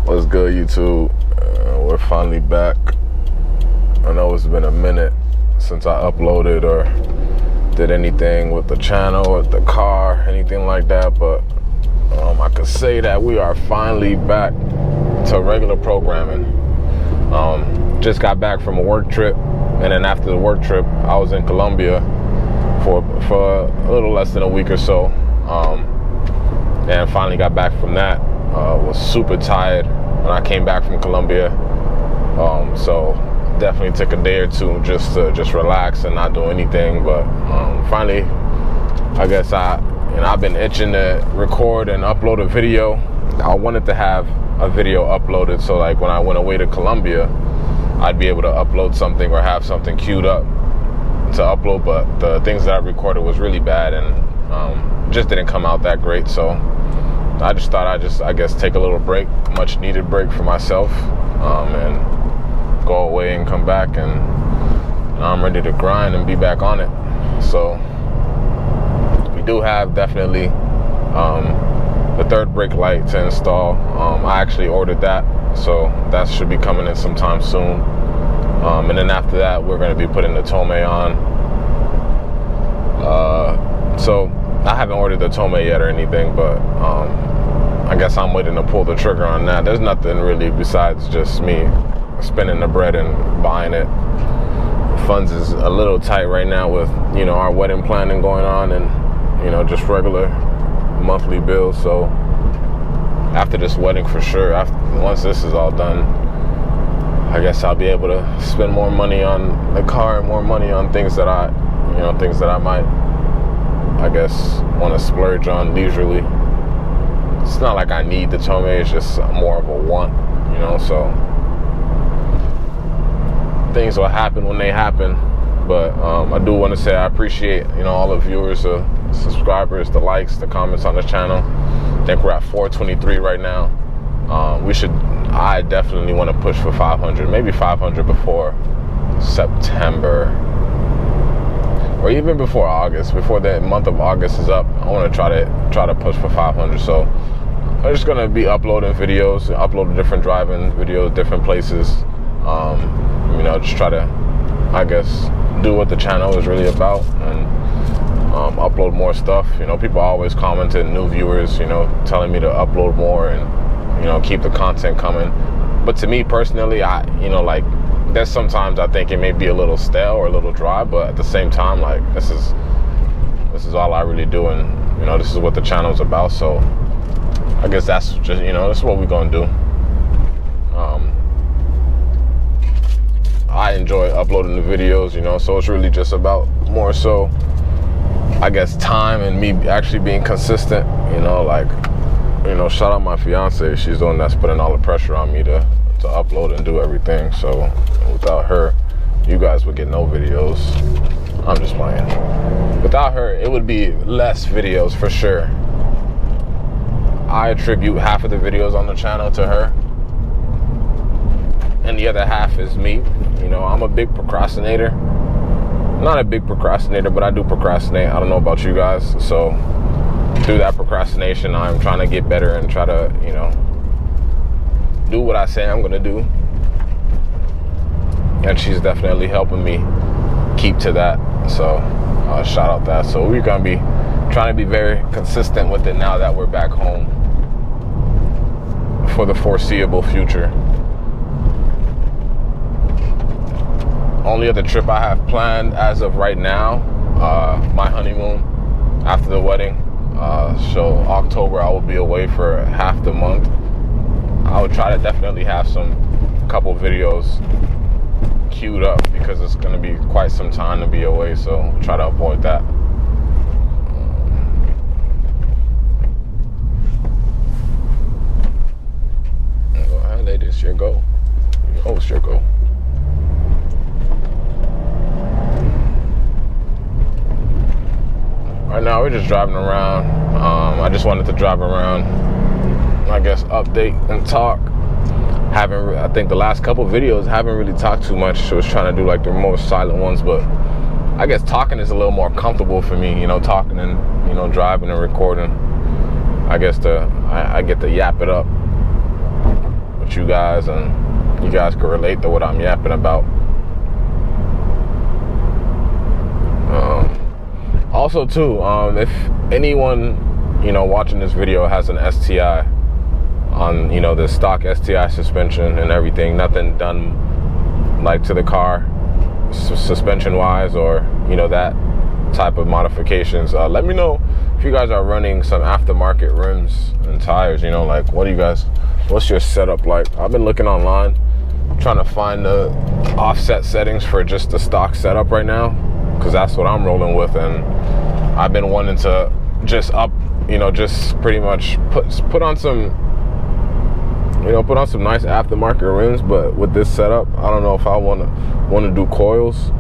What's good, YouTube? We're finally back. I know it's been a minute since I uploaded or did anything with the channel, or the car, anything like that, but I could say that we are finally back to regular programming. Just got back from a work trip, and then after the work trip, I was in Colombia for a little less than a week or so, and finally got back from that. Was super tired when I came back from Colombia, so definitely took a day or two just to relax and not do anything. But finally, I guess I've been itching to record and upload a video. I wanted to have a video uploaded, so like when I went away to Colombia, I'd be able to upload something or have something queued up to upload. But the things that I recorded was really bad and just didn't come out that great. So I just thought I'd take a little break, much needed break for myself, and go away and come back, and I'm ready to grind and be back on it. So we do have definitely the third brake light to install. I actually ordered that, so that should be coming in sometime soon. And then after that, we're going to be putting the Tome on. So I haven't ordered the Tome yet or anything, but I guess I'm waiting to pull the trigger on that. There's nothing really besides just me spending the bread and buying it. Funds is a little tight right now with, our wedding planning going on and, just regular monthly bills. So after this wedding, for sure, once this is all done, I guess I'll be able to spend more money on the car and more money on things that I might, I guess, want to splurge on leisurely. It's not like I need the Tome, it's just more of a want, so things will happen when they happen. But I do want to say I appreciate, all the viewers, the subscribers, the likes, the comments on the channel. I think we're at 423 right now. I definitely want to push for 500, maybe 500 before September, or even before August, before the month of August is up. I want to try to push for 500. So I'm just gonna be uploading videos, uploading different driving videos, different places. Just try to, I guess, do what the channel is really about, and upload more stuff. People always commenting, new viewers, telling me to upload more and keep the content coming. But to me personally, there's sometimes I think it may be a little stale or a little dry, but at the same time, like, this is all I really do, and this is what the channel's about. So I guess that's just this is what we're gonna do. I enjoy uploading the videos, so it's really just about more so, I guess, time and me actually being consistent. Shout out my fiance. She's the one that's putting all the pressure on me to upload and do everything. So without her, you guys would get no videos. I'm just playing. Without her, it would be less videos for sure. I attribute half of the videos on the channel to her, and the other half is me. I'm a big procrastinator. Not a big procrastinator, but I do procrastinate. I don't know about you guys. So through that procrastination, I'm trying to get better and try to, do what I say I'm gonna do. And she's definitely helping me keep to that. So shout out that. So we're gonna be trying to be very consistent with it now that we're back home for the foreseeable future. Only other trip I have planned as of right now, my honeymoon after the wedding. So October I will be away for half the month. I would try to definitely have a couple videos queued up because it's going to be quite some time to be away. So try to avoid that. Go ahead, ladies. It's your go. Oh, it's your go. Right now we're just driving around. I just wanted to drive around, I guess, update and talk. I think the last couple videos haven't really talked too much, so I was trying to do like the most silent ones, but I guess talking is a little more comfortable for me, talking and driving and recording. I guess I get to yap it up. with you guys, and you guys can relate to what I'm yapping about. Also too, if anyone, you know, watching this video has an STI on, you know, the stock STI suspension and everything, nothing done like to the car suspension wise, or, you know, that type of modifications, let me know if you guys are running some aftermarket rims and tires. You know, like, what's your setup like? I've been looking online trying to find the offset settings for just the stock setup right now, because that's what I'm rolling with, and I've been wanting to just just pretty much put on some nice aftermarket rims. But with this setup, I don't know if I want to do coils,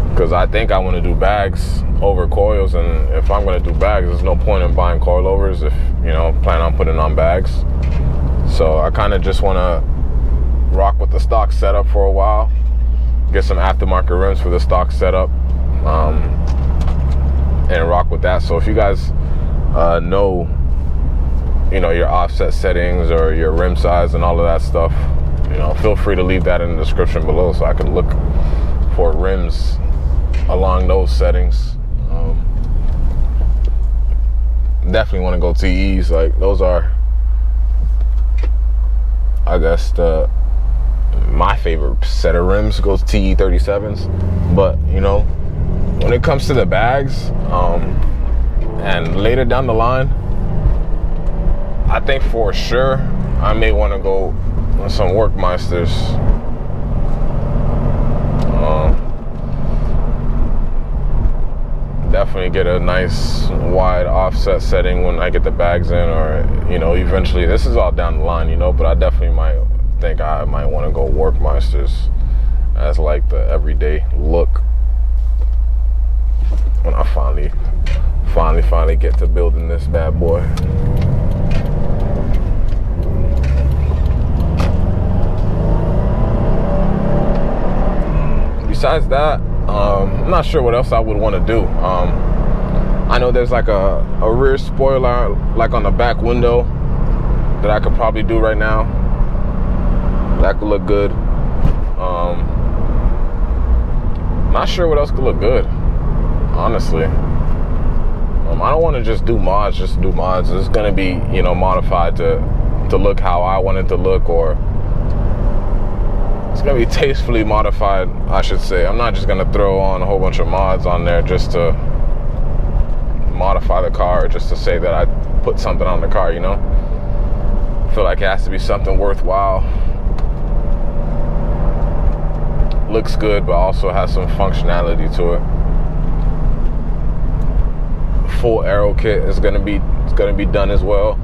because I think I want to do bags over coils, and if I'm going to do bags, there's no point in buying coilovers if, you know, plan on putting on bags. So I kind of just want to rock with the stock setup for a while, get some aftermarket rims for the stock setup, and rock with that. So if you guys know, you know, your offset settings or your rim size and all of that stuff, you know, feel free to leave that in the description below so I can look for rims along those settings. Definitely want to go TEs. Like, those are, I guess, my favorite set of rims goes TE 37s. But, you know, when it comes to the bags, and later down the line, I think for sure I may want to go on some Workmeisters. Definitely get a nice wide offset setting when I get the bags in, or, you know, eventually, this is all down the line, you know, but I definitely might want to go Workmeisters as like the everyday look when I finally get to building this bad boy. Besides that, I'm not sure what else I would want to do. I know there's like a rear spoiler like on the back window that I could probably do right now. That could look good. Not sure what else could look good, honestly. I don't want to just do mods. It's gonna be, you know, modified to look how I want it to look, or it's gonna be tastefully modified, I should say. I'm not just gonna throw on a whole bunch of mods on there just to modify the car, just to say that I put something on the car, you know? I feel like it has to be something worthwhile. Looks good, but also has some functionality to it. Full aero kit is gonna be done as well.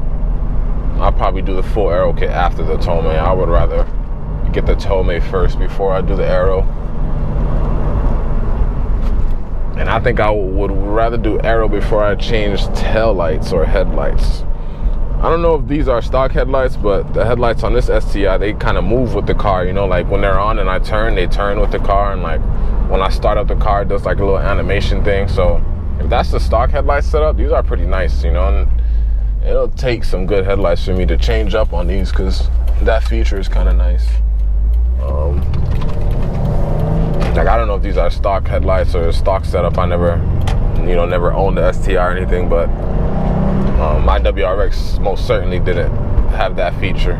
I'll probably do the full aero kit after the Tome. I would rather get the Tome first before I do the aero. And I think I would rather do aero before I change tail lights or headlights. I don't know if these are stock headlights, but the headlights on this STI, they kind of move with the car, you know, like when they're on and I turn, they turn with the car, and like when I start up the car, it does like a little animation thing. So if that's the stock headlight setup, these are pretty nice, you know, and it'll take some good headlights for me to change up on these, because that feature is kind of nice. Like, I don't know if these are stock headlights or stock setup. I never owned the STI or anything, but my WRX most certainly didn't have that feature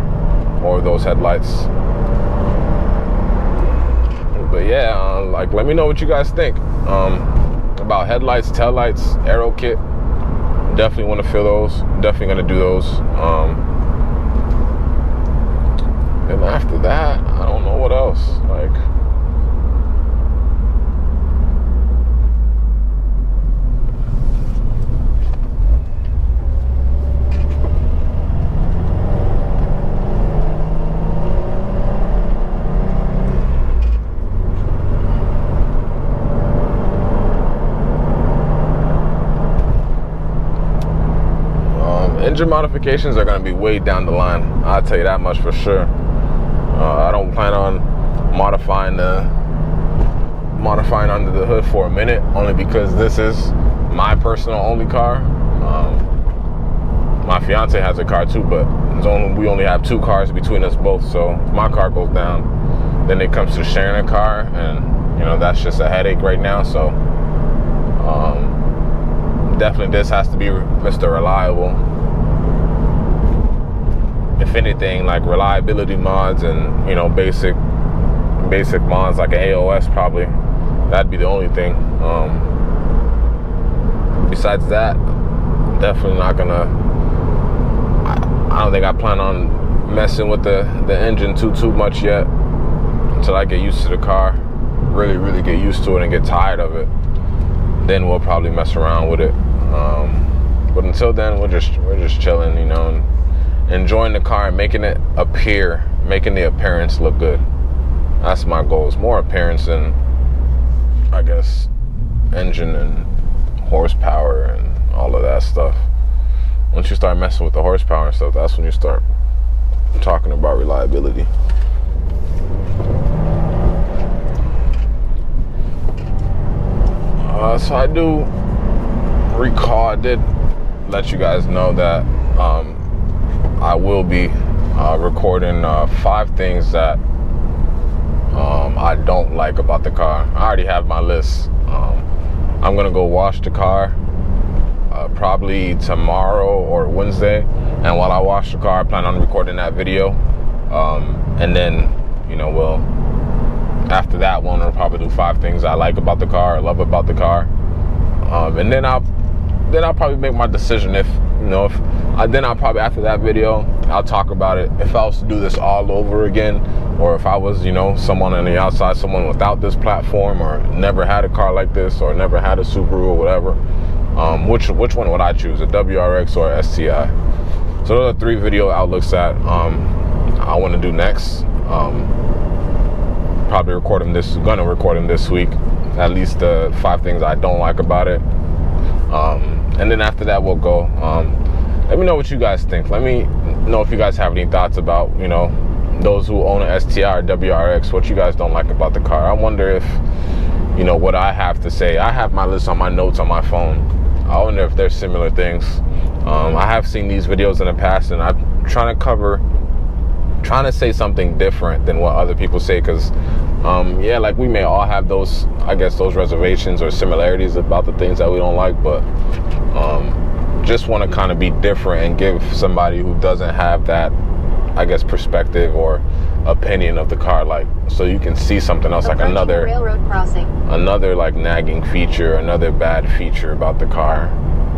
or those headlights. But yeah, like, let me know what you guys think about headlights, taillights, aero kit. Definitely want to feel those. Definitely gonna do those. And after that, I don't know what else. Like, engine modifications are going to be way down the line. I'll tell you that much for sure. I don't plan on modifying under the hood for a minute, only because this is my personal only car. my fiance has a car too, but we only have 2 cars between us both. So if my car goes down, then it comes to sharing a car, and you know, that's just a headache right now. So definitely this has to be Mr. Reliable. If anything, like reliability mods and, you know, basic mods like an AOS, probably that'd be the only thing. Besides that, definitely not gonna, I don't think I plan on messing with the engine too much yet until I get used to the car, really get used to it and get tired of it. Then we'll probably mess around with it. But until then, we're just chilling, you know, and enjoying the car and making the appearance look good. That's my goal. It's more appearance than, I guess, engine and horsepower and all of that stuff. Once you start messing with the horsepower and stuff, that's when you start talking about reliability. So I do recall, I did let you guys know that I will be recording 5 things that I don't like about the car. I already have my list. I'm gonna go wash the car probably tomorrow or Wednesday, and while I wash the car, I plan on recording that video, and then, you know, after that one, we'll probably do 5 things I like about the car, or love about the car, and then I'll probably make my decision. If, you know, then I'll probably, after that video, I'll talk about it. If I was to do this all over again, or if I was, you know, someone on the outside, someone without this platform, or never had a car like this, or never had a Subaru or whatever, which one would I choose, a WRX or a STI? So those are 3 video outlooks that I want to do next. Probably gonna record them this week, at least the 5 things I don't like about it. And then after that, we'll go. Let me know what you guys think. Let me know if you guys have any thoughts about, you know, those who own an STI or WRX, what you guys don't like about the car. I wonder if, you know, what I have to say. I have my list on my notes on my phone. I wonder if there's similar things. I have seen these videos in the past, and I'm trying to say something different than what other people say, because yeah, like, we may all have those, I guess, those reservations or similarities about the things that we don't like, but just want to kind of be different and give somebody who doesn't have that, I guess, perspective or opinion of the car, like, so you can see something else, like another railroad crossing, another like nagging feature, another bad feature about the car.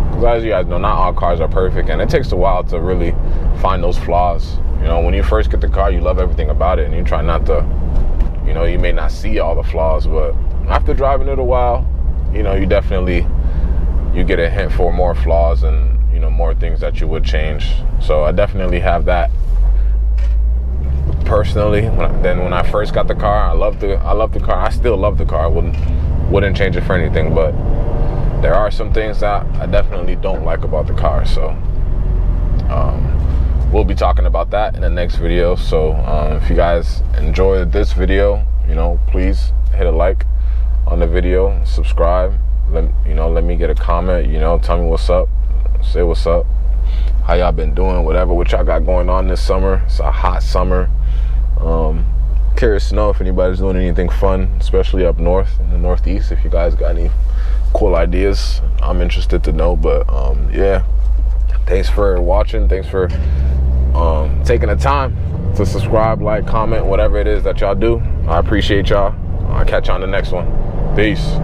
Because as you guys know, not all cars are perfect, and it takes a while to really find those flaws. You know, when you first get the car, you love everything about it, and you try not to, you know, you may not see all the flaws, but after driving it a while, you know, you get a hint for more flaws and, you know, more things that you would change. So I definitely have that personally. When I first got the car, I loved the car. I still love the car. I wouldn't change it for anything, but there are some things that I definitely don't like about the car. So we'll be talking about that in the next video. So if you guys enjoyed this video, you know, please hit a like on the video, subscribe, let me get a comment, you know, tell me what's up, say what's up, how y'all been doing, whatever, what y'all got going on this summer. It's a hot summer. Curious to know if anybody's doing anything fun, especially up north in the Northeast. If you guys got any cool ideas, I'm interested to know. But yeah, thanks for watching. Thanks for taking the time to subscribe, like, comment, whatever it is that y'all do. I appreciate y'all. I'll catch you on the next one. Peace.